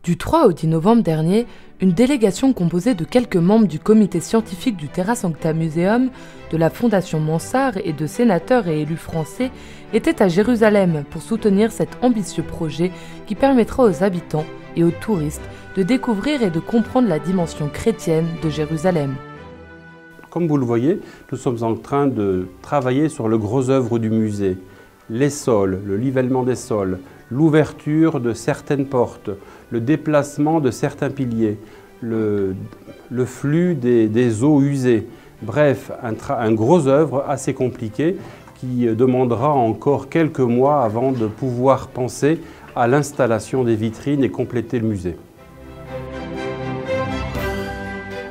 Du 3 au 10 novembre dernier, une délégation composée de quelques membres du comité scientifique du Terra Sancta Museum, de la Fondation Mansart et de sénateurs et élus français était à Jérusalem pour soutenir cet ambitieux projet qui permettra aux habitants et aux touristes de découvrir et de comprendre la dimension chrétienne de Jérusalem. Comme vous le voyez, nous sommes en train de travailler sur le gros œuvre du musée. Les sols, le nivellement des sols, l'ouverture de certaines portes, le déplacement de certains piliers, le flux des eaux usées. Bref, un gros œuvre assez compliqué qui demandera encore quelques mois avant de pouvoir penser à l'installation des vitrines et compléter le musée.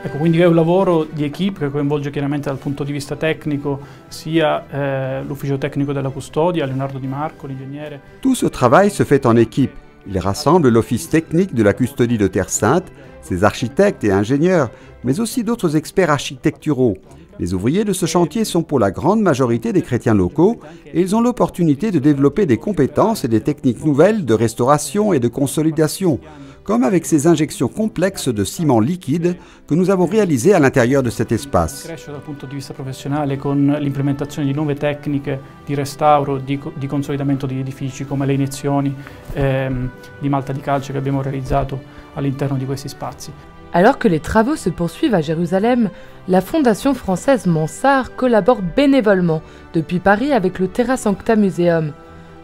Ecco, quindi è un lavoro di equipe che coinvolge chiaramente dal punto di vista tecnico sia l'ufficio tecnico della custodia, Leonardo Di Marco, l'ingegnere. Tout ce travail se fait en équipe. Il rassemble l'office technique de la custodie de Terre Sainte, ses architectes et ingénieurs, mais aussi d'autres experts architecturaux. Les ouvriers de ce chantier sont pour la grande majorité des chrétiens locaux et ils ont l'opportunité de développer des compétences et des techniques nouvelles de restauration et de consolidation, comme avec ces injections complexes de ciment liquide que nous avons réalisées à l'intérieur de cet espace. Cresce dal punto di vista professionale con l'implementazione di nuove tecniche di restauro, di consolidamento di edifici come le iniezioni di malta di calce che abbiamo realizzato all'interno di questi spazi. Alors que les travaux se poursuivent à Jérusalem, la Fondation française Mansart collabore bénévolement depuis Paris avec le Terra Sancta Museum.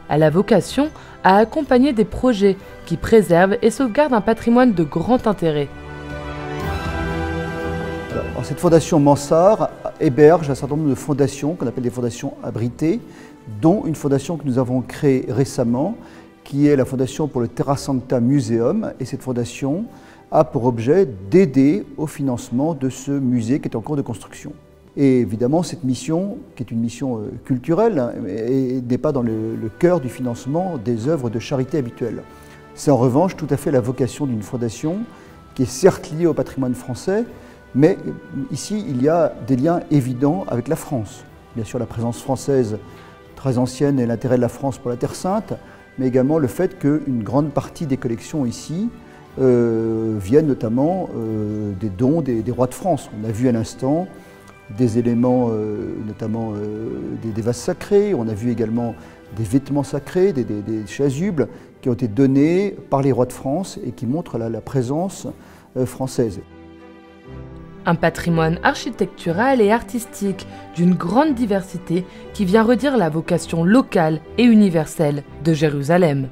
Elle a vocation à accompagner des projets qui préservent et sauvegardent un patrimoine de grand intérêt. Alors, cette fondation Mansart héberge un certain nombre de fondations qu'on appelle des fondations abritées, dont une fondation que nous avons créée récemment, qui est la fondation pour le Terra Sancta Museum. Et cette fondation a pour objet d'aider au financement de ce musée qui est en cours de construction. Et évidemment, cette mission, qui est une mission culturelle, n'est pas dans le cœur du financement des œuvres de charité habituelles. C'est en revanche tout à fait la vocation d'une fondation qui est certes liée au patrimoine français, mais ici, il y a des liens évidents avec la France. Bien sûr, la présence française très ancienne et l'intérêt de la France pour la Terre Sainte, mais également le fait qu'une grande partie des collections ici viennent notamment des dons des rois de France. On a vu à l'instant des éléments, notamment des vases sacrés, on a vu également des vêtements sacrés, des chasubles qui ont été donnés par les rois de France et qui montrent la présence française. Un patrimoine architectural et artistique d'une grande diversité qui vient redire la vocation locale et universelle de Jérusalem.